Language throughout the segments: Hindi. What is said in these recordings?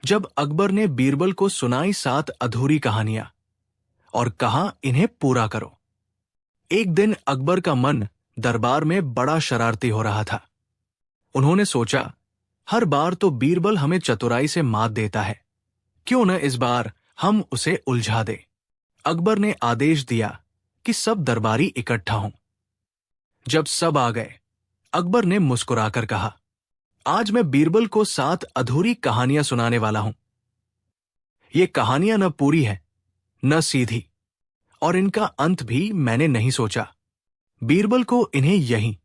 जब अकबर ने बीरबल को सुनाई 7 अधूरी कहानियां और कहा इन्हें पूरा करो। एक दिन अकबर का मन दरबार में बड़ा शरारती हो रहा था। उन्होंने सोचा, हर बार तो बीरबल हमें चतुराई से मात देता है, क्यों न इस बार हम उसे उलझा दें। अकबर ने आदेश दिया कि सब दरबारी इकट्ठा हों। जब सब आ गए, अकबर ने मुस्कुराकर कहा, आज मैं बीरबल को 7 अधूरी कहानियां सुनाने वाला हूं। ये कहानियां न पूरी है न सीधी, और इनका अंत भी मैंने नहीं सोचा। बीरबल को इन्हें यहीं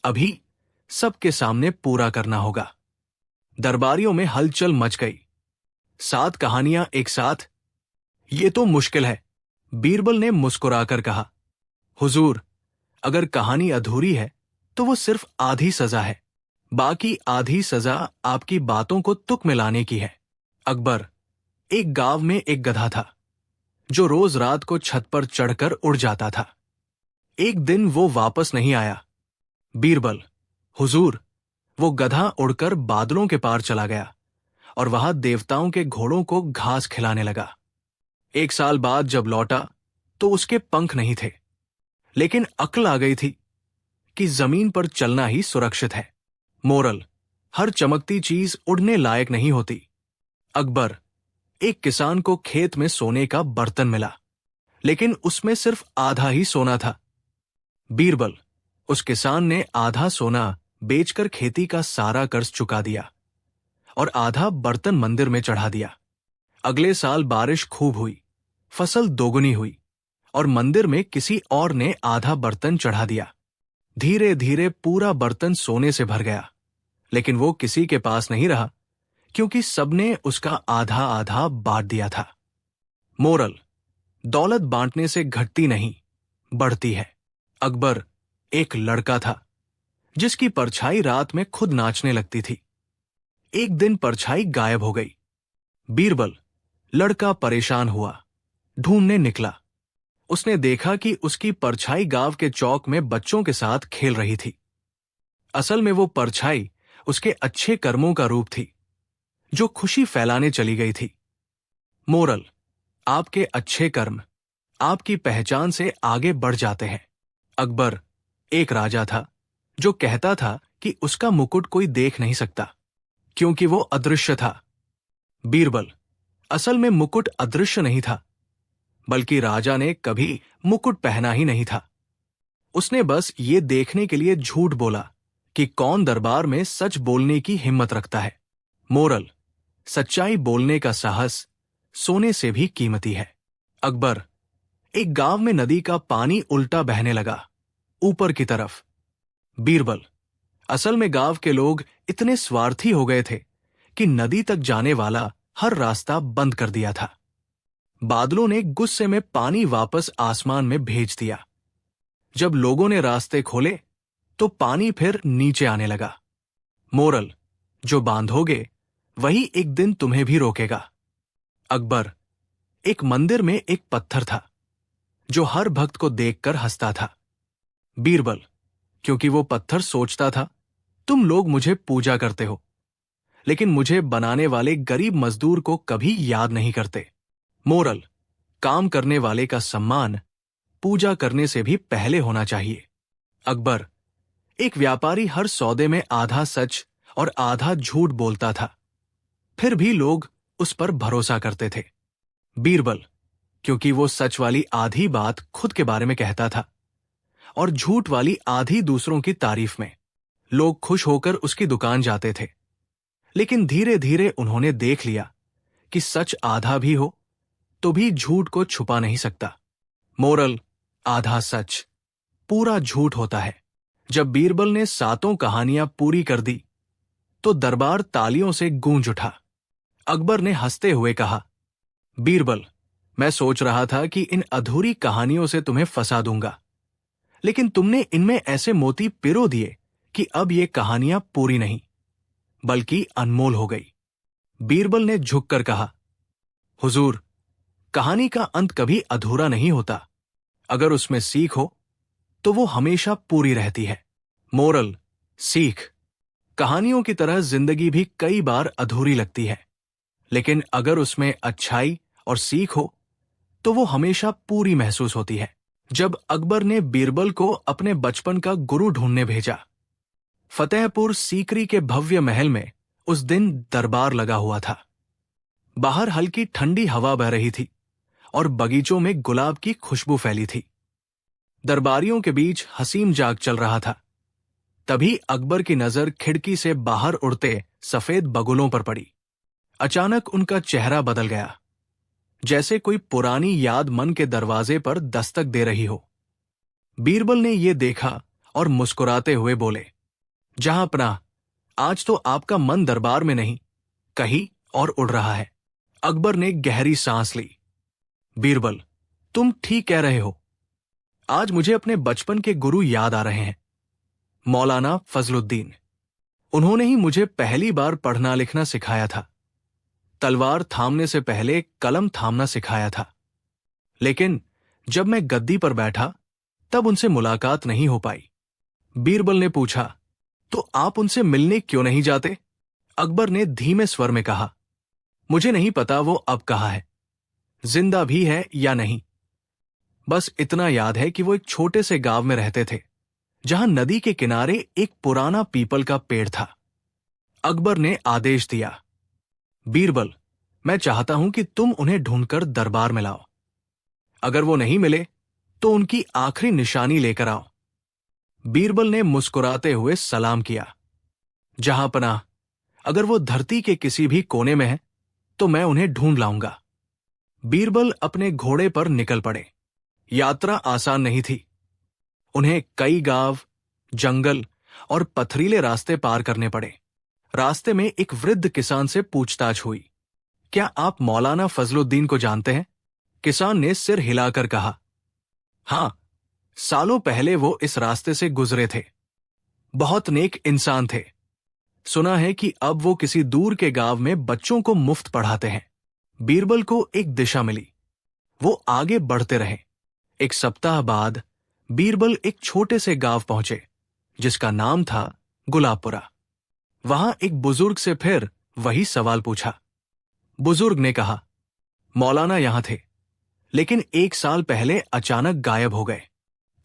अभी सबके सामने पूरा करना होगा। दरबारियों में हलचल मच गई। 7 कहानियां एक साथ, ये तो मुश्किल है। बीरबल ने मुस्कुराकर कहा, हुजूर, अगर कहानी अधूरी है तो वो सिर्फ आधी सजा है, बाकी आधी सजा आपकी बातों को तुक में लाने की है। अकबर, एक गांव में एक गधा था जो रोज रात को छत पर चढ़कर उड़ जाता था। एक दिन वो वापस नहीं आया। बीरबल, हुजूर, वो गधा उड़कर बादलों के पार चला गया और वहां देवताओं के घोड़ों को घास खिलाने लगा। 1 साल बाद जब लौटा तो उसके पंख नहीं थे, लेकिन अक्ल आ गई थी कि जमीन पर चलना ही सुरक्षित है। मोरल, हर चमकती चीज उड़ने लायक नहीं होती। अकबर, एक किसान को खेत में सोने का बर्तन मिला, लेकिन उसमें सिर्फ आधा ही सोना था। बीरबल, उस किसान ने आधा सोना बेचकर खेती का सारा कर्ज चुका दिया और आधा बर्तन मंदिर में चढ़ा दिया। अगले साल बारिश खूब हुई, फसल दोगुनी हुई और मंदिर में किसी और ने आधा बर्तन चढ़ा दिया। धीरे धीरे पूरा बर्तन सोने से भर गया, लेकिन वो किसी के पास नहीं रहा, क्योंकि सबने उसका आधा आधा बांट दिया था। मोरल, दौलत बांटने से घटती नहीं, बढ़ती है। अकबर एक लड़का था जिसकी परछाई रात में खुद नाचने लगती थी। एक दिन परछाई गायब हो गई। बीरबल, लड़का परेशान हुआ, ढूंढने निकला। उसने देखा कि उसकी परछाई गांव के चौक में बच्चों के साथ खेल रही थी। असल में वो परछाई उसके अच्छे कर्मों का रूप थी, जो खुशी फैलाने चली गई थी। मोरल, आपके अच्छे कर्म आपकी पहचान से आगे बढ़ जाते हैं। अकबर एक राजा था जो कहता था कि उसका मुकुट कोई देख नहीं सकता, क्योंकि वो अदृश्य था। बीरबल, असल में मुकुट अदृश्य नहीं था, बल्कि राजा ने कभी मुकुट पहना ही नहीं था। उसने बस ये देखने के लिए झूठ बोला कि कौन दरबार में सच बोलने की हिम्मत रखता है। मोरल, सच्चाई बोलने का साहस सोने से भी कीमती है। अकबर, एक गांव में नदी का पानी उल्टा बहने लगा, ऊपर की तरफ। बीरबल, असल में गांव के लोग इतने स्वार्थी हो गए थे कि नदी तक जाने वाला हर रास्ता बंद कर दिया था। बादलों ने गुस्से में पानी वापस आसमान में भेज दिया। जब लोगों ने रास्ते खोले तो पानी फिर नीचे आने लगा। मोरल, जो बांधोगे वही एक दिन तुम्हें भी रोकेगा। अकबर, एक मंदिर में एक पत्थर था जो हर भक्त को देखकर हंसता था। बीरबल, क्योंकि वो पत्थर सोचता था, तुम लोग मुझे पूजा करते हो, लेकिन मुझे बनाने वाले गरीब मजदूर को कभी याद नहीं करते। मोरल, काम करने वाले का सम्मान पूजा करने से भी पहले होना चाहिए। अकबर, एक व्यापारी हर सौदे में आधा सच और आधा झूठ बोलता था, फिर भी लोग उस पर भरोसा करते थे। बीरबल, क्योंकि वो सच वाली आधी बात खुद के बारे में कहता था और झूठ वाली आधी दूसरों की तारीफ में। लोग खुश होकर उसकी दुकान जाते थे, लेकिन धीरे धीरे उन्होंने देख लिया कि सच आधा भी हो तो भी झूठ को छुपा नहीं सकता। मोरल, आधा सच पूरा झूठ होता है। जब बीरबल ने 7 कहानियां पूरी कर दी तो दरबार तालियों से गूंज उठा। अकबर ने हंसते हुए कहा, बीरबल, मैं सोच रहा था कि इन अधूरी कहानियों से तुम्हें फंसा दूंगा, लेकिन तुमने इनमें ऐसे मोती पिरो दिए कि अब ये कहानियां पूरी नहीं बल्कि अनमोल हो गई। बीरबल ने झुककर कहा, हुजूर, कहानी का अंत कभी अधूरा नहीं होता। अगर उसमें सीख हो तो वो हमेशा पूरी रहती है। मोरल, सीख, कहानियों की तरह जिंदगी भी कई बार अधूरी लगती है, लेकिन अगर उसमें अच्छाई और सीख हो तो वो हमेशा पूरी महसूस होती है। जब अकबर ने बीरबल को अपने बचपन का गुरु ढूंढने भेजा, फतेहपुर सीकरी के भव्य महल में उस दिन दरबार लगा हुआ था। बाहर हल्की ठंडी हवा बह रही थी और बगीचों में गुलाब की खुशबू फैली थी। दरबारियों के बीच हसीन जाग चल रहा था। तभी अकबर की नजर खिड़की से बाहर उड़ते सफेद बगुलों पर पड़ी। अचानक उनका चेहरा बदल गया, जैसे कोई पुरानी याद मन के दरवाजे पर दस्तक दे रही हो। बीरबल ने ये देखा और मुस्कुराते हुए बोले, जहांपनाह, आज तो आपका मन दरबार में नहीं, कहीं और उड़ रहा है। अकबर ने गहरी सांस ली। बीरबल, तुम ठीक कह रहे हो। आज मुझे अपने बचपन के गुरु याद आ रहे हैं, मौलाना फजलुद्दीन। उन्होंने ही मुझे पहली बार पढ़ना लिखना सिखाया था। तलवार थामने से पहले कलम थामना सिखाया था। लेकिन जब मैं गद्दी पर बैठा तब उनसे मुलाकात नहीं हो पाई। बीरबल ने पूछा, तो आप उनसे मिलने क्यों नहीं जाते? अकबर ने धीमे स्वर में कहा, मुझे नहीं पता वो अब कहाँ है, जिंदा भी है या नहीं। बस इतना याद है कि वो एक छोटे से गांव में रहते थे, जहां नदी के किनारे एक पुराना पीपल का पेड़ था। अकबर ने आदेश दिया, बीरबल, मैं चाहता हूं कि तुम उन्हें ढूंढकर दरबार में लाओ। अगर वो नहीं मिले तो उनकी आखिरी निशानी लेकर आओ। बीरबल ने मुस्कुराते हुए सलाम किया, जहांपनाह, अगर वो धरती के किसी भी कोने में है तो मैं उन्हें ढूंढ लाऊंगा। बीरबल अपने घोड़े पर निकल पड़े। यात्रा आसान नहीं थी। उन्हें कई गांव, जंगल और पथरीले रास्ते पार करने पड़े। रास्ते में एक वृद्ध किसान से पूछताछ हुई, क्या आप मौलाना फजलुद्दीन को जानते हैं? किसान ने सिर हिलाकर कहा, हां, सालों पहले वो इस रास्ते से गुजरे थे। बहुत नेक इंसान थे। सुना है कि अब वो किसी दूर के गांव में बच्चों को मुफ्त पढ़ाते हैं। बीरबल को एक दिशा मिली। वो आगे बढ़ते रहे। एक सप्ताह बाद बीरबल एक छोटे से गांव पहुंचे, जिसका नाम था गुलाबपुरा। वहां एक बुजुर्ग से फिर वही सवाल पूछा। बुजुर्ग ने कहा, मौलाना यहां थे, लेकिन 1 साल पहले अचानक गायब हो गए।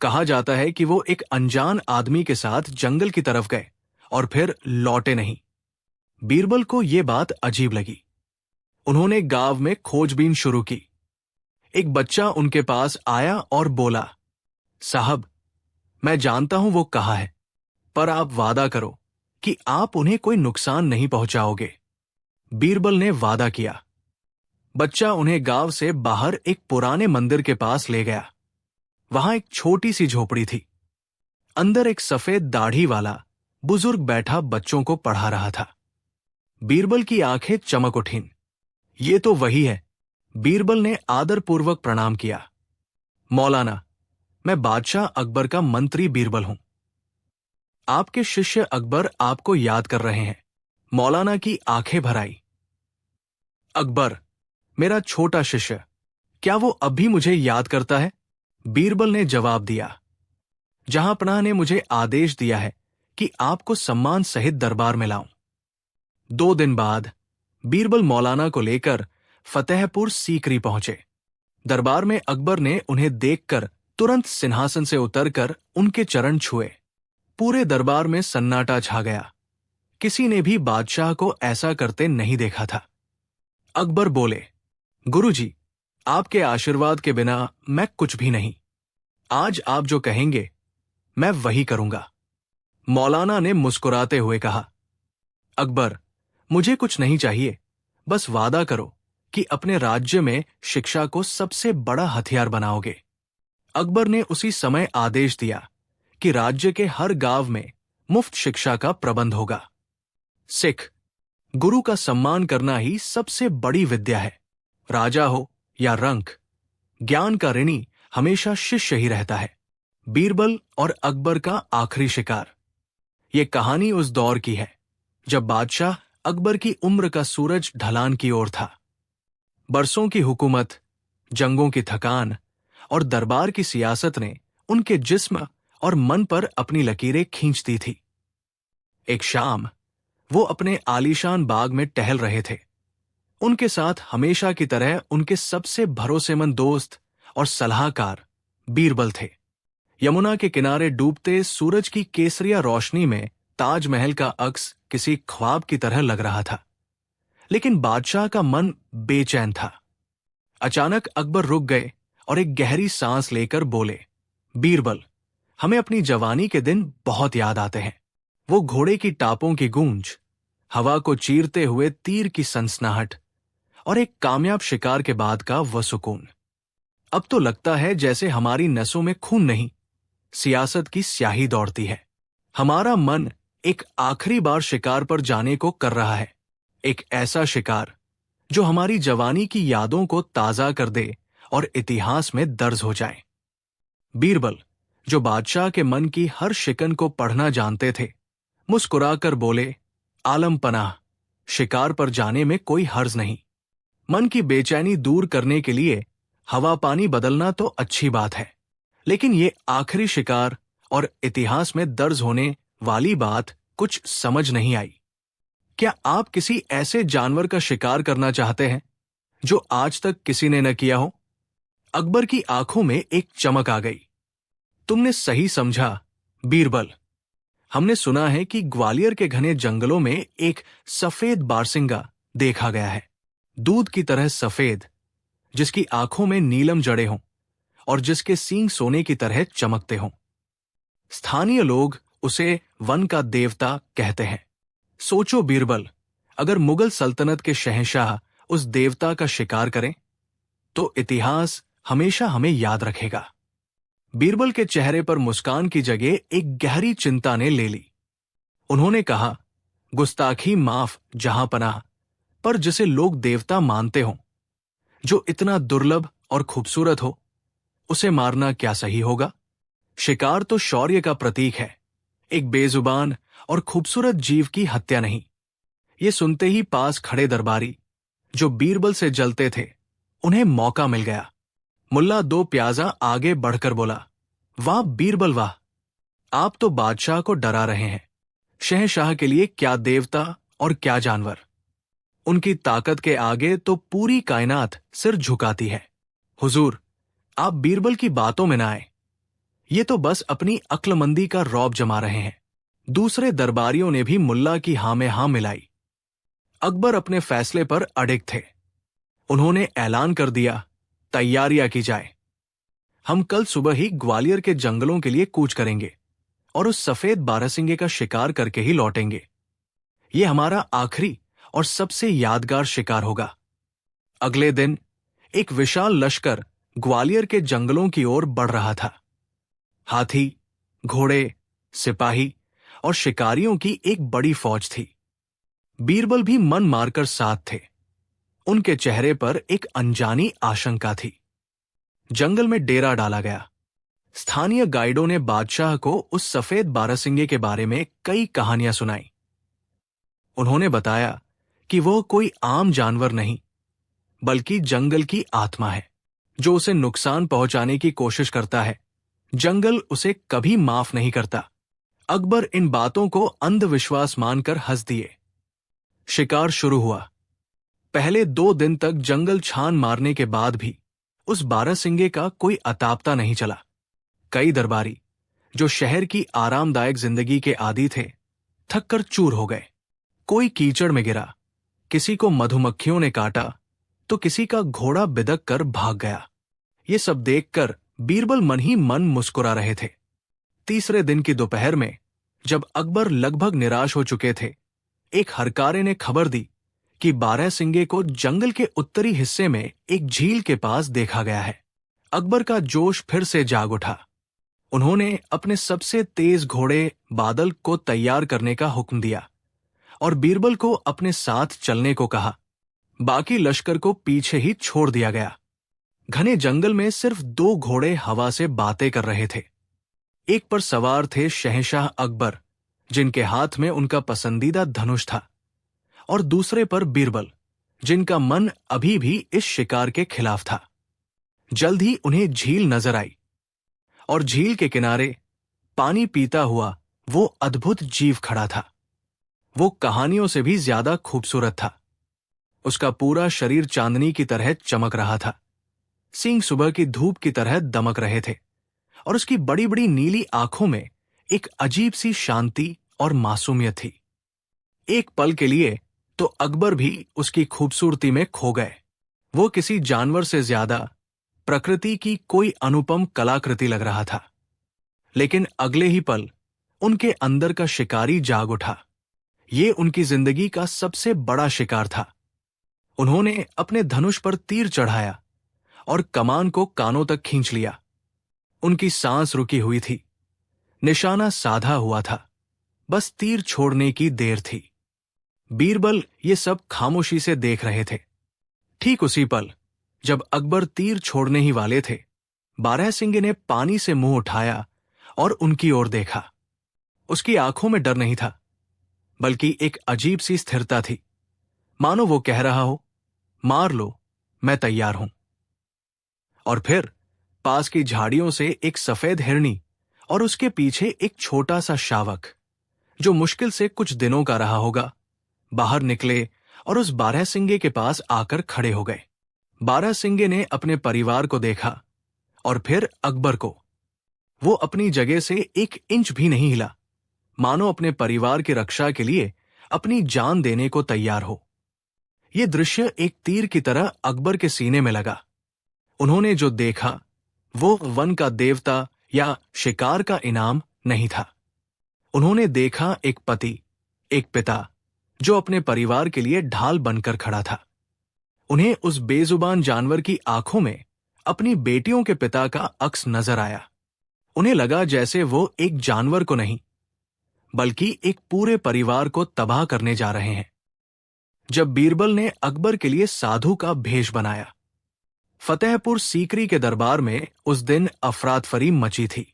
कहा जाता है कि वो एक अनजान आदमी के साथ जंगल की तरफ गए और फिर लौटे नहीं। बीरबल को यह बात अजीब लगी। उन्होंने गांव में खोजबीन शुरू की। एक बच्चा उनके पास आया और बोला, साहब, मैं जानता हूं वो कहाँ है, पर आप वादा करो कि आप उन्हें कोई नुकसान नहीं पहुंचाओगे। बीरबल ने वादा किया। बच्चा उन्हें गांव से बाहर एक पुराने मंदिर के पास ले गया। वहां एक छोटी सी झोपड़ी थी। अंदर एक सफेद दाढ़ी वाला बुजुर्ग बैठा बच्चों को पढ़ा रहा था। बीरबल की आंखें चमक उठीं। ये तो वही है। बीरबल ने आदरपूर्वक प्रणाम किया। मौलाना, मैं बादशाह अकबर का मंत्री बीरबल हूं। आपके शिष्य अकबर आपको याद कर रहे हैं। मौलाना की आंखें भर आई। अकबर, मेरा छोटा शिष्य, क्या वो अब भी मुझे याद करता है? बीरबल ने जवाब दिया, जहांपनाह ने मुझे आदेश दिया है कि आपको सम्मान सहित दरबार में लाऊं। 2 दिन बाद बीरबल मौलाना को लेकर फतेहपुर सीकरी पहुंचे। दरबार में अकबर ने उन्हें देखकर तुरंत सिंहासन से उतरकर उनके चरण छुए। पूरे दरबार में सन्नाटा छा गया। किसी ने भी बादशाह को ऐसा करते नहीं देखा था। अकबर बोले, गुरुजी, आपके आशीर्वाद के बिना मैं कुछ भी नहीं। आज आप जो कहेंगे मैं वही करूंगा। मौलाना ने मुस्कुराते हुए कहा, अकबर, मुझे कुछ नहीं चाहिए, बस वादा करो कि अपने राज्य में शिक्षा को सबसे बड़ा हथियार बनाओगे। अकबर ने उसी समय आदेश दिया कि राज्य के हर गांव में मुफ्त शिक्षा का प्रबंध होगा। सिख, गुरु का सम्मान करना ही सबसे बड़ी विद्या है। राजा हो या रंक, ज्ञान का ऋणी हमेशा शिष्य ही रहता है। बीरबल और अकबर का आखिरी शिकार। ये कहानी उस दौर की है जब बादशाह अकबर की उम्र का सूरज ढलान की ओर था। बरसों की हुकूमत, जंगों की थकान और दरबार की सियासत ने उनके जिस्म और मन पर अपनी लकीरें खींचती थी। एक शाम वो अपने आलीशान बाग में टहल रहे थे। उनके साथ हमेशा की तरह उनके सबसे भरोसेमंद दोस्त और सलाहकार बीरबल थे। यमुना के किनारे डूबते सूरज की केसरिया रोशनी में ताजमहल का अक्स किसी ख्वाब की तरह लग रहा था। लेकिन बादशाह का मन बेचैन था। अचानक अकबर रुक गए और एक गहरी सांस लेकर बोले, बीरबल, हमें अपनी जवानी के दिन बहुत याद आते हैं। वो घोड़े की टापों की गूंज, हवा को चीरते हुए तीर की सनसनाहट और एक कामयाब शिकार के बाद का वह सुकून। अब तो लगता है जैसे हमारी नसों में खून नहीं, सियासत की स्याही दौड़ती है। हमारा मन एक आखिरी बार शिकार पर जाने को कर रहा है, एक ऐसा शिकार जो हमारी जवानी की यादों को ताजा कर दे और इतिहास में दर्ज हो जाए। बीरबल, जो बादशाह के मन की हर शिकन को पढ़ना जानते थे, मुस्कुराकर बोले, आलम पनाह, शिकार पर जाने में कोई हर्ज नहीं। मन की बेचैनी दूर करने के लिए हवा पानी बदलना तो अच्छी बात है, लेकिन ये आखिरी शिकार और इतिहास में दर्ज होने वाली बात कुछ समझ नहीं आई। क्या आप किसी ऐसे जानवर का शिकार करना चाहते हैं जो आज तक किसी ने न किया हो? अकबर की आंखों में एक चमक आ गई। तुमने सही समझा बीरबल। हमने सुना है कि ग्वालियर के घने जंगलों में एक सफेद बारसिंगा देखा गया है, दूध की तरह सफेद, जिसकी आंखों में नीलम जड़े हों और जिसके सींग सोने की तरह चमकते हों। स्थानीय लोग उसे वन का देवता कहते हैं। सोचो बीरबल, अगर मुगल सल्तनत के शहंशाह उस देवता का शिकार करें तो इतिहास हमेशा हमें याद रखेगा। बीरबल के चेहरे पर मुस्कान की जगह एक गहरी चिंता ने ले ली। उन्होंने कहा, गुस्ताखी माफ जहां पनाह, पर जिसे लोग देवता मानते हों, जो इतना दुर्लभ और खूबसूरत हो, उसे मारना क्या सही होगा? शिकार तो शौर्य का प्रतीक है, एक बेजुबान और खूबसूरत जीव की हत्या नहीं। ये सुनते ही पास खड़े दरबारी, जो बीरबल से जलते थे, उन्हें मौका मिल गया। मुल्ला दो प्याजा आगे बढ़कर बोला, वाह बीरबल वाह, आप तो बादशाह को डरा रहे हैं। शहंशाह के लिए क्या देवता और क्या जानवर, उनकी ताकत के आगे तो पूरी कायनात सिर झुकाती है। हुजूर, आप बीरबल की बातों में ना आए, ये तो बस अपनी अक्लमंदी का रौब जमा रहे हैं। दूसरे दरबारियों ने भी मुल्ला की हां में हां मिलाई। अकबर अपने फैसले पर अडिग थे। उन्होंने ऐलान कर दिया, तैयारियां की जाए। हम कल सुबह ही ग्वालियर के जंगलों के लिए कूच करेंगे और उस सफेद बारहसिंगे का शिकार करके ही लौटेंगे। ये हमारा आखिरी और सबसे यादगार शिकार होगा। अगले दिन एक विशाल लश्कर ग्वालियर के जंगलों की ओर बढ़ रहा था। हाथी, घोड़े, सिपाही और शिकारियों की एक बड़ी फौज थी। बीरबल भी मन मारकर साथ थे। उनके चेहरे पर एक अनजानी आशंका थी। जंगल में डेरा डाला गया। स्थानीय गाइडों ने बादशाह को उस सफेद बारहसिंगे के बारे में कई कहानियां सुनाई। उन्होंने बताया कि वह कोई आम जानवर नहीं, बल्कि जंगल की आत्मा है, जो उसे नुकसान पहुंचाने की कोशिश करता है। जंगल उसे कभी माफ नहीं करता। अकबर इन बातों को अंधविश्वास मानकर हंस दिए। शिकार शुरू हुआ। पहले 2 दिन तक जंगल छान मारने के बाद भी उस बारहसिंगे का कोई अतापता नहीं चला। कई दरबारी, जो शहर की आरामदायक जिंदगी के आदी थे, थककर चूर हो गए। कोई कीचड़ में गिरा, किसी को मधुमक्खियों ने काटा, तो किसी का घोड़ा बिदक कर भाग गया। ये सब देखकर बीरबल मन ही मन मुस्कुरा रहे थे। तीसरे दिन की दोपहर में, जब अकबर लगभग निराश हो चुके थे, एक हरकारे ने खबर दी कि बारहसिंगे को जंगल के उत्तरी हिस्से में एक झील के पास देखा गया है। अकबर का जोश फिर से जाग उठा। उन्होंने अपने सबसे तेज घोड़े बादल को तैयार करने का हुक्म दिया और बीरबल को अपने साथ चलने को कहा। बाकी लश्कर को पीछे ही छोड़ दिया गया। घने जंगल में सिर्फ 2 घोड़े हवा से बातें कर रहे थे। एक पर सवार थे शहंशाह अकबर, जिनके हाथ में उनका पसंदीदा धनुष था, और दूसरे पर बीरबल, जिनका मन अभी भी इस शिकार के खिलाफ था। जल्द ही उन्हें झील नजर आई, और झील के किनारे पानी पीता हुआ वो अद्भुत जीव खड़ा था। वो कहानियों से भी ज्यादा खूबसूरत था। उसका पूरा शरीर चांदनी की तरह चमक रहा था। सींग सुबह की धूप की तरह दमक रहे थे और उसकी बड़ी बड़ी नीली आंखों में एक अजीब सी शांति और मासूमियत थी। एक पल के लिए तो अकबर भी उसकी खूबसूरती में खो गए। वो किसी जानवर से ज्यादा प्रकृति की कोई अनुपम कलाकृति लग रहा था। लेकिन अगले ही पल उनके अंदर का शिकारी जाग उठा। ये उनकी जिंदगी का सबसे बड़ा शिकार था। उन्होंने अपने धनुष पर तीर चढ़ाया और कमान को कानों तक खींच लिया। उनकी सांस रुकी हुई थी, निशाना साधा हुआ था, बस तीर छोड़ने की देर थी। बीरबल ये सब खामोशी से देख रहे थे। ठीक उसी पल जब अकबर तीर छोड़ने ही वाले थे, बारहसिंगे ने पानी से मुंह उठाया और उनकी ओर देखा। उसकी आंखों में डर नहीं था, बल्कि एक अजीब सी स्थिरता थी, मानो वो कह रहा हो, मार लो, मैं तैयार हूं। और फिर पास की झाड़ियों से एक सफेद हिरनी और उसके पीछे एक छोटा सा शावक, जो मुश्किल से कुछ दिनों का रहा होगा, बाहर निकले और उस बारहसिंगे के पास आकर खड़े हो गए। बारहसिंगे ने अपने परिवार को देखा और फिर अकबर को। वो अपनी जगह से 1 इंच भी नहीं हिला, मानो अपने परिवार की रक्षा के लिए अपनी जान देने को तैयार हो। ये दृश्य एक तीर की तरह अकबर के सीने में लगा। उन्होंने जो देखा वो वन का देवता या शिकार का इनाम नहीं था। उन्होंने देखा एक पति, एक पिता, जो अपने परिवार के लिए ढाल बनकर खड़ा था। उन्हें उस बेजुबान जानवर की आंखों में अपनी बेटियों के पिता का अक्स नजर आया। उन्हें लगा जैसे वो एक जानवर को नहीं, बल्कि एक पूरे परिवार को तबाह करने जा रहे हैं। जब बीरबल ने अकबर के लिए साधु का भेष बनाया, फतेहपुर सीकरी के दरबार में उस दिन अफरातफरी मची थी।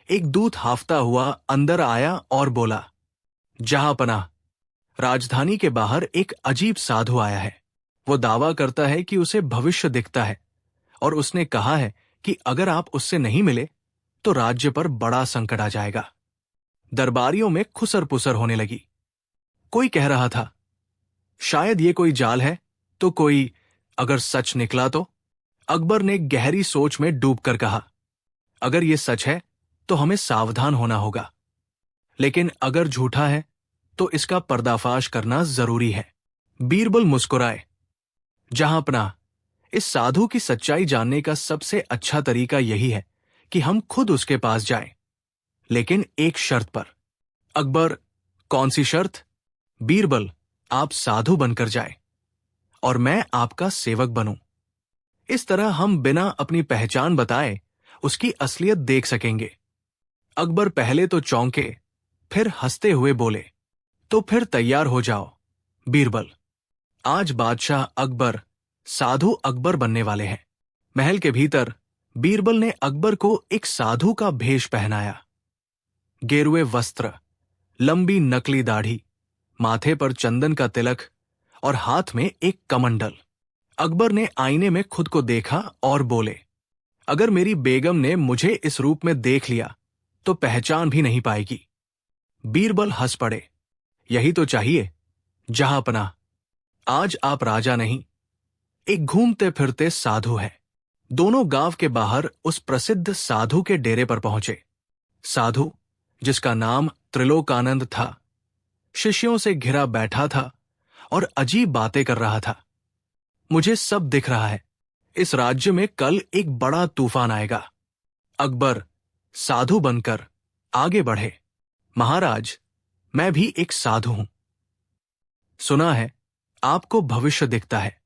एक दूत हाफता हुआ अंदर आया और बोला, जहांपनाह, राजधानी के बाहर एक अजीब साधु आया है। वो दावा करता है कि उसे भविष्य दिखता है और उसने कहा है कि अगर आप उससे नहीं मिले तो राज्य पर बड़ा संकट आ जाएगा। दरबारियों में खुसर पुसर होने लगी। कोई कह रहा था, शायद ये कोई जाल है, तो कोई अगर सच निकला तो। अकबर ने गहरी सोच में डूबकर कहा, अगर ये सच है तो हमें सावधान होना होगा, लेकिन अगर झूठा है तो इसका पर्दाफाश करना जरूरी है। बीरबल मुस्कुराए, जहांपनाह, इस साधु की सच्चाई जानने का सबसे अच्छा तरीका यही है कि हम खुद उसके पास जाएं, लेकिन एक शर्त पर। अकबर, कौन सी शर्त? बीरबल, आप साधु बनकर जाएं और मैं आपका सेवक बनूं। इस तरह हम बिना अपनी पहचान बताए उसकी असलियत देख सकेंगे। अकबर पहले तो चौंके, फिर हंसते हुए बोले, तो फिर तैयार हो जाओ बीरबल। आज बादशाह अकबर साधु अकबर बनने वाले हैं। महल के भीतर बीरबल ने अकबर को एक साधु का भेष पहनाया। गेरुए वस्त्र, लंबी नकली दाढ़ी, माथे पर चंदन का तिलक और हाथ में एक कमंडल। अकबर ने आईने में खुद को देखा और बोले, अगर मेरी बेगम ने मुझे इस रूप में देख लिया तो पहचान भी नहीं पाएगी। बीरबल हंस पड़े, यही तो चाहिए जहांपनाह। आज आप राजा नहीं, एक घूमते फिरते साधु हैं। दोनों गांव के बाहर उस प्रसिद्ध साधु के डेरे पर पहुंचे। साधु, जिसका नाम त्रिलोकानंद था, शिष्यों से घिरा बैठा था और अजीब बातें कर रहा था। मुझे सब दिख रहा है, इस राज्य में कल एक बड़ा तूफान आएगा। अकबर साधु बनकर आगे बढ़े, महाराज, मैं भी एक साधु हूं। सुना है आपको भविष्य दिखता है,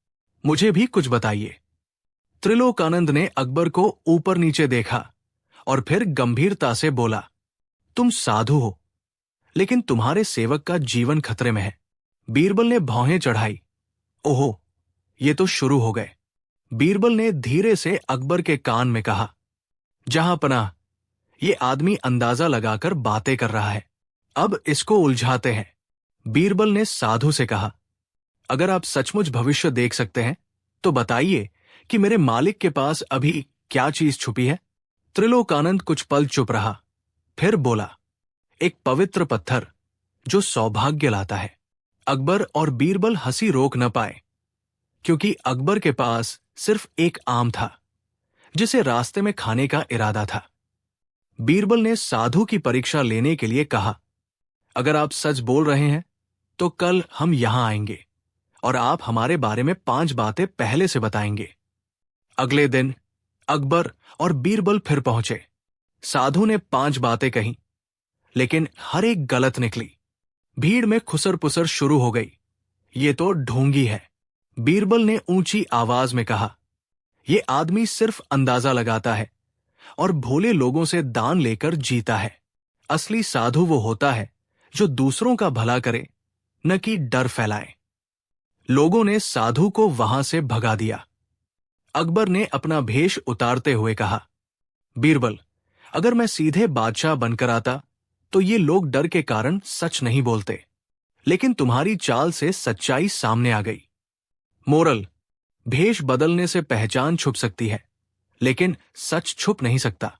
मुझे भी कुछ बताइए। त्रिलोकानंद ने अकबर को ऊपर नीचे देखा और फिर गंभीरता से बोला, तुम साधु हो, लेकिन तुम्हारे सेवक का जीवन खतरे में है। बीरबल ने भौहें चढ़ाई, ओहो, ये तो शुरू हो गए। बीरबल ने धीरे से अकबर के कान में कहा, जहांपनाह, ये आदमी अंदाजा लगाकर बातें कर रहा है, अब इसको उलझाते हैं। बीरबल ने साधु से कहा, अगर आप सचमुच भविष्य देख सकते हैं तो बताइए कि मेरे मालिक के पास अभी क्या चीज छुपी है। त्रिलोकानंद कुछ पल चुप रहा, फिर बोला, एक पवित्र पत्थर जो सौभाग्य लाता है। अकबर और बीरबल हंसी रोक न पाए क्योंकि अकबर के पास सिर्फ एक आम था जिसे रास्ते में खाने का इरादा था। बीरबल ने साधु की परीक्षा लेने के लिए कहा, अगर आप सच बोल रहे हैं तो कल हम यहां आएंगे और आप हमारे बारे में 5 बातें पहले से बताएंगे। अगले दिन अकबर और बीरबल फिर पहुंचे। साधु ने 5 बातें कहीं, लेकिन हर एक गलत निकली। भीड़ में खुसर पुसर शुरू हो गई। ये तो ढोंगी है, बीरबल ने ऊंची आवाज में कहा। ये आदमी सिर्फ अंदाजा लगाता है और भोले लोगों से दान लेकर जीता है। असली साधु वो होता है जो दूसरों का भला करे, न कि डर फैलाए। लोगों ने साधु को वहां से भगा दिया। अकबर ने अपना भेष उतारते हुए कहा, बीरबल, अगर मैं सीधे बादशाह बनकर आता तो ये लोग डर के कारण सच नहीं बोलते, लेकिन तुम्हारी चाल से सच्चाई सामने आ गई। मोरल, भेष बदलने से पहचान छुप सकती है, लेकिन सच छुप नहीं सकता।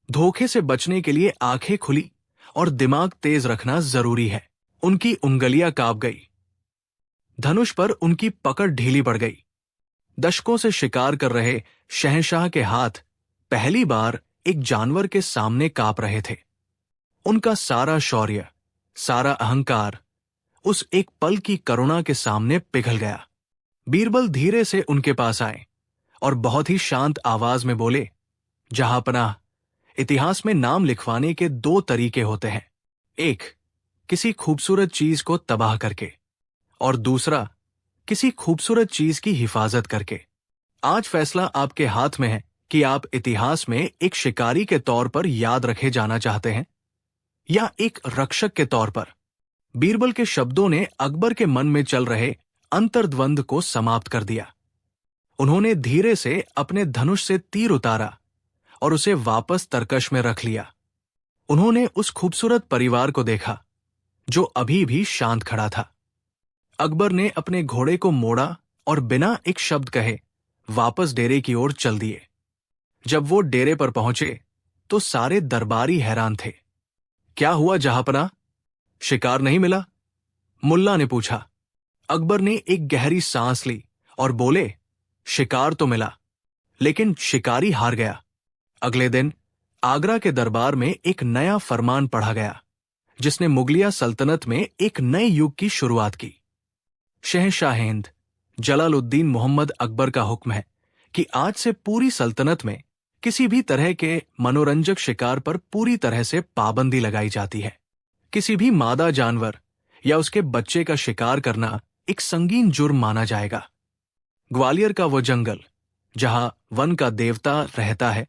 धोखे से बचने के लिए आंखें खुली और दिमाग तेज रखना जरूरी है। उनकी उंगलियां कांप गई। धनुष पर उनकी पकड़ ढीली पड़ गई। दशकों से शिकार कर रहे शहंशाह के हाथ पहली बार एक जानवर के सामने कांप रहे थे। उनका सारा शौर्य, सारा अहंकार उस एक पल की करुणा के सामने पिघल गया। बीरबल धीरे से उनके पास आए और बहुत ही शांत आवाज में बोले, जहांपनाह, इतिहास में नाम लिखवाने के 2 तरीके होते हैं। एक, किसी खूबसूरत चीज को तबाह करके, और दूसरा, किसी खूबसूरत चीज की हिफाजत करके। आज फैसला आपके हाथ में है कि आप इतिहास में एक शिकारी के तौर पर याद रखे जाना चाहते हैं या एक रक्षक के तौर पर। बीरबल के शब्दों ने अकबर के मन में चल रहे अंतर्द्वंद को समाप्त कर दिया। उन्होंने धीरे से अपने धनुष से तीर उतारा और उसे वापस तरकश में रख लिया। उन्होंने उस खूबसूरत परिवार को देखा जो अभी भी शांत खड़ा था। अकबर ने अपने घोड़े को मोड़ा और बिना एक शब्द कहे वापस डेरे की ओर चल दिए। जब वो डेरे पर पहुंचे तो सारे दरबारी हैरान थे। क्या हुआ जहांपनाह, शिकार नहीं मिला? मुल्ला ने पूछा। अकबर ने एक गहरी सांस ली और बोले, शिकार तो मिला, लेकिन शिकारी हार गया। अगले दिन आगरा के दरबार में एक नया फरमान पढ़ा गया जिसने मुगलिया सल्तनत में एक नए युग की शुरुआत की। शहंशाह हिंद जलालुद्दीन मोहम्मद अकबर का हुक्म है कि आज से पूरी सल्तनत में किसी भी तरह के मनोरंजक शिकार पर पूरी तरह से पाबंदी लगाई जाती है। किसी भी मादा जानवर या उसके बच्चे का शिकार करना एक संगीन जुर्म माना जाएगा। ग्वालियर का वो जंगल जहां वन का देवता रहता है,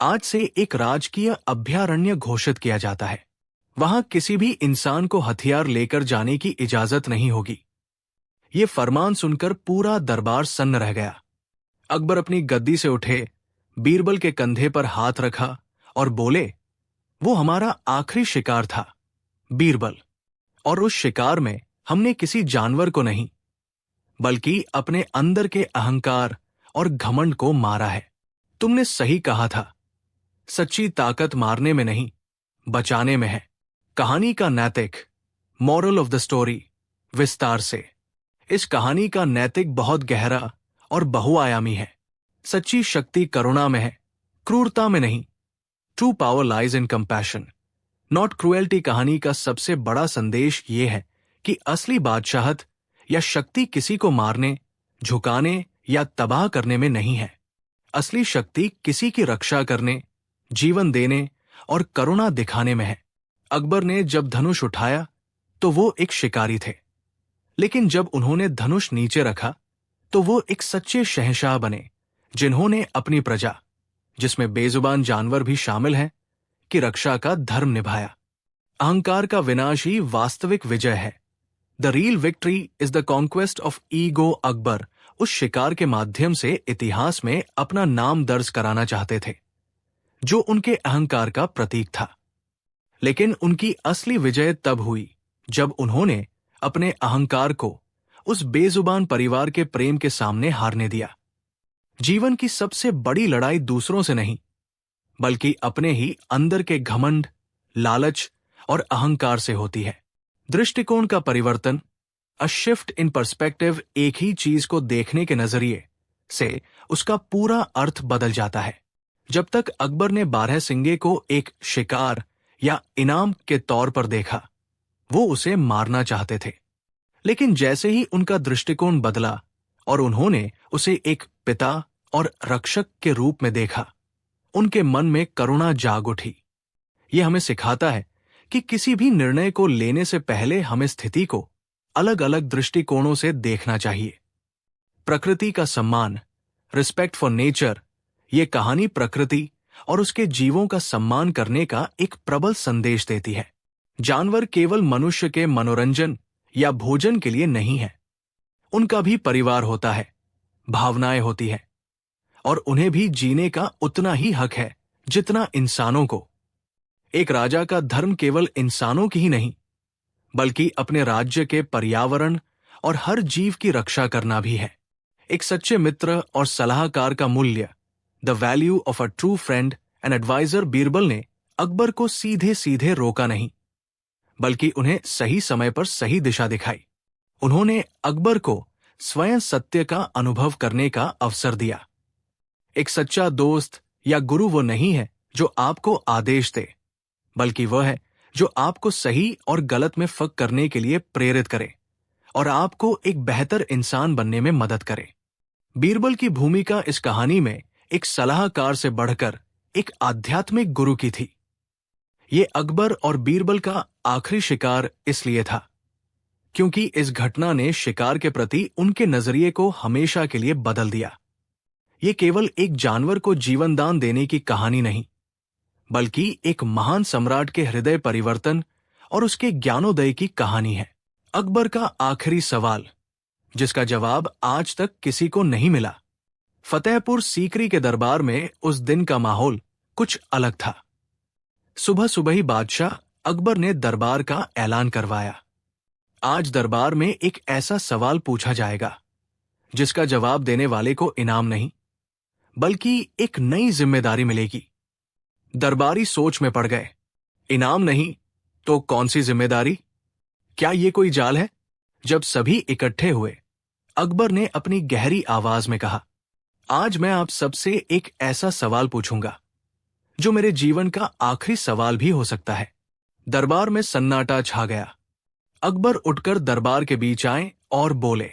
आज से एक राजकीय अभयारण्य घोषित किया जाता है। वहां किसी भी इंसान को हथियार लेकर जाने की इजाजत नहीं होगी। ये फरमान सुनकर पूरा दरबार सन्न रह गया। अकबर अपनी गद्दी से उठे, बीरबल के कंधे पर हाथ रखा और बोले, वो हमारा आखिरी शिकार था बीरबल, और उस शिकार में हमने किसी जानवर को नहीं बल्कि अपने अंदर के अहंकार और घमंड को मारा है। तुमने सही कहा था, सच्ची ताकत मारने में नहीं, बचाने में है। कहानी का नैतिक, मॉरल ऑफ द स्टोरी, विस्तार से। इस कहानी का नैतिक बहुत गहरा और बहुआयामी है। सच्ची शक्ति करुणा में है, क्रूरता में नहीं। True power lies in compassion, not cruelty. कहानी का सबसे बड़ा संदेश ये है कि असली बादशाहत या शक्ति किसी को मारने, झुकाने या तबाह करने में नहीं है। असली शक्ति किसी की रक्षा करने, जीवन देने और करुणा दिखाने में है। अकबर ने जब धनुष उठाया तो वो एक शिकारी थे, लेकिन जब उन्होंने धनुष नीचे रखा तो वो एक सच्चे शहंशाह बने, जिन्होंने अपनी प्रजा, जिसमें बेजुबान जानवर भी शामिल हैं, की रक्षा का धर्म निभाया। अहंकार का विनाश ही वास्तविक विजय है। The real victory is the conquest of ego. Akbar उस शिकार के माध्यम से इतिहास में अपना नाम दर्ज कराना चाहते थे, जो उनके अहंकार का प्रतीक था। लेकिन उनकी असली विजय तब हुई जब उन्होंने अपने अहंकार को उस बेजुबान परिवार के प्रेम के सामने हारने दिया। जीवन की सबसे बड़ी लड़ाई दूसरों से नहीं, बल्कि अपने ही अंदर के घमंड, लालच और अहंकार से होती है। दृष्टिकोण का परिवर्तन, अ शिफ्ट इन पर्सपेक्टिव एक ही चीज को देखने के नजरिए से उसका पूरा अर्थ बदल जाता है। जब तक अकबर ने बारहसिंगे को एक शिकार या इनाम के तौर पर देखा, वो उसे मारना चाहते थे। लेकिन जैसे ही उनका दृष्टिकोण बदला और उन्होंने उसे एक पिता और रक्षक के रूप में देखा, उनके मन में करुणा जाग उठी। यह हमें सिखाता है कि किसी भी निर्णय को लेने से पहले हमें स्थिति को अलग अलग दृष्टिकोणों से देखना चाहिए। प्रकृति का सम्मान, रिस्पेक्ट फॉर नेचर, ये कहानी प्रकृति और उसके जीवों का सम्मान करने का एक प्रबल संदेश देती है। जानवर केवल मनुष्य के मनोरंजन या भोजन के लिए नहीं है। उनका भी परिवार होता है, भावनाएं होती है, और उन्हें भी जीने का उतना ही हक है जितना इंसानों को। एक राजा का धर्म केवल इंसानों की ही नहीं, बल्कि अपने राज्य के पर्यावरण और हर जीव की रक्षा करना भी है। एक सच्चे मित्र और सलाहकार का मूल्य, the value of a true friend and advisor, Birbal ने अकबर को सीधे सीधे रोका नहीं, बल्कि उन्हें सही समय पर सही दिशा दिखाई। उन्होंने अकबर को स्वयं सत्य का अनुभव करने का अवसर दिया। एक सच्चा दोस्त या गुरु वो नहीं है जो आपको आदेश दे, बल्कि वह है जो आपको सही और गलत में फर्क करने के लिए प्रेरित करे और आपको एक बेहतर इंसान बनने में मदद करे। बीरबल की भूमिका इस कहानी में एक सलाहकार से बढ़कर एक आध्यात्मिक गुरु की थी। ये अकबर और बीरबल का आखिरी शिकार इसलिए था क्योंकि इस घटना ने शिकार के प्रति उनके नजरिए को हमेशा के लिए बदल दिया। ये केवल एक जानवर को जीवन दान देने की कहानी नहीं, बल्कि एक महान सम्राट के हृदय परिवर्तन और उसके ज्ञानोदय की कहानी है। अकबर का आखिरी सवाल, जिसका जवाब आज तक किसी को नहीं मिला। फतेहपुर सीकरी के दरबार में उस दिन का माहौल कुछ अलग था। सुबह सुबह ही बादशाह अकबर ने दरबार का ऐलान करवाया। आज दरबार में एक ऐसा सवाल पूछा जाएगा जिसका जवाब देने वाले को इनाम नहीं, बल्कि एक नई जिम्मेदारी मिलेगी। दरबारी सोच में पड़ गए। इनाम नहीं तो कौन सी जिम्मेदारी? क्या ये कोई जाल है? जब सभी इकट्ठे हुए, अकबर ने अपनी गहरी आवाज में कहा, आज मैं आप सबसे एक ऐसा सवाल पूछूंगा जो मेरे जीवन का आखिरी सवाल भी हो सकता है। दरबार में सन्नाटा छा गया। अकबर उठकर दरबार के बीच आए और बोले,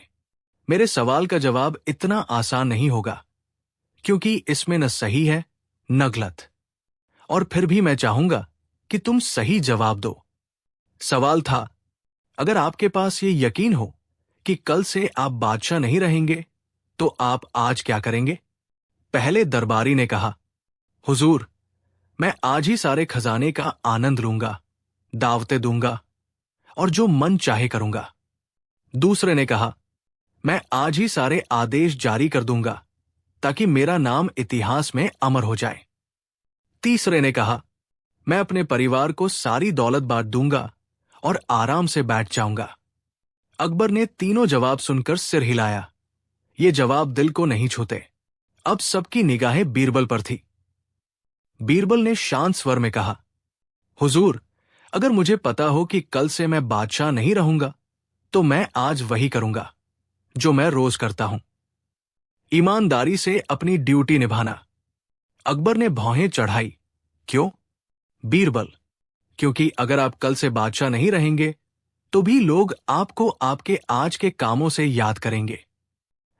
मेरे सवाल का जवाब इतना आसान नहीं होगा, क्योंकि इसमें न सही है न गलत, और फिर भी मैं चाहूंगा कि तुम सही जवाब दो। सवाल था, अगर आपके पास ये यकीन हो कि कल से आप बादशाह नहीं रहेंगे, तो आप आज क्या करेंगे? पहले दरबारी ने कहा, हुजूर, मैं आज ही सारे खजाने का आनंद लूंगा, दावतें दूंगा और जो मन चाहे करूंगा। दूसरे ने कहा, मैं आज ही सारे आदेश जारी कर दूंगा ताकि मेरा नाम इतिहास में अमर हो जाए। तीसरे ने कहा, मैं अपने परिवार को सारी दौलत बांट दूंगा और आराम से बैठ जाऊंगा। अकबर ने तीनों जवाब सुनकर सिर हिलाया। ये जवाब दिल को नहीं छूते। अब सबकी निगाहें बीरबल पर थी। बीरबल ने शांत स्वर में कहा, हुजूर, अगर मुझे पता हो कि कल से मैं बादशाह नहीं रहूंगा, तो मैं आज वही करूंगा जो मैं रोज करता हूं, ईमानदारी से अपनी ड्यूटी निभाना। अकबर ने भौहें चढ़ाई। क्यों? बीरबल, क्योंकि अगर आप कल से बादशाह नहीं रहेंगे, तो भी लोग आपको आपके आज के कामों से याद करेंगे।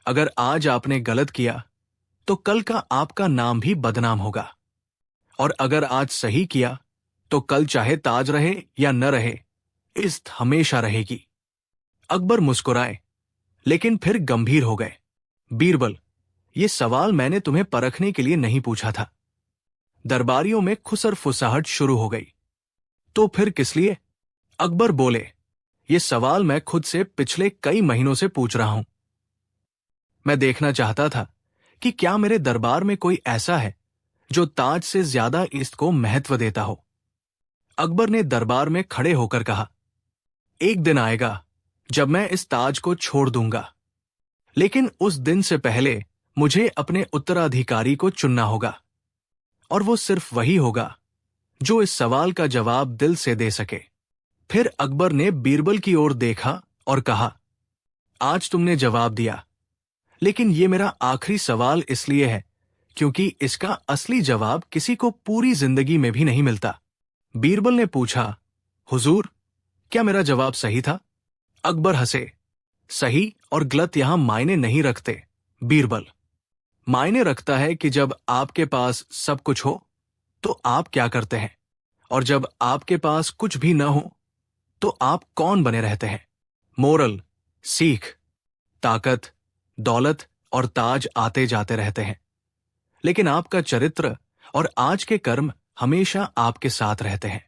अगर आज आपने गलत किया, तो कल का आपका नाम भी बदनाम होगा, और अगर आज सही किया, तो कल चाहे ताज रहे या न रहे, इज्जत हमेशा रहेगी। अकबर मुस्कुराए, लेकिन फिर गंभीर हो गए। बीरबल, ये सवाल मैंने तुम्हें परखने के लिए नहीं पूछा था। दरबारियों में खुसर फुसाहट शुरू हो गई। तो फिर किस लिए? अकबर बोले, ये सवाल मैं खुद से पिछले कई महीनों से पूछ रहा हूं। मैं देखना चाहता था कि क्या मेरे दरबार में कोई ऐसा है जो ताज से ज्यादा इज्जत को महत्व देता हो। अकबर ने दरबार में खड़े होकर कहा, एक दिन आएगा जब मैं इस ताज को छोड़ दूंगा, लेकिन उस दिन से पहले मुझे अपने उत्तराधिकारी को चुनना होगा, और वो सिर्फ वही होगा जो इस सवाल का जवाब दिल से दे सके। फिर अकबर ने बीरबल की ओर देखा और कहा, आज तुमने जवाब दिया, लेकिन ये मेरा आखिरी सवाल इसलिए है क्योंकि इसका असली जवाब किसी को पूरी जिंदगी में भी नहीं मिलता। बीरबल ने पूछा, हुजूर, क्या मेरा जवाब सही था? अकबर हंसे। सही और गलत यहां मायने नहीं रखते बीरबल। मायने रखता है कि जब आपके पास सब कुछ हो तो आप क्या करते हैं, और जब आपके पास कुछ भी न हो तो आप कौन बने रहते हैं। मोरल, सीख, ताकत, दौलत और ताज आते जाते रहते हैं, लेकिन आपका चरित्र और आज के कर्म हमेशा आपके साथ रहते हैं।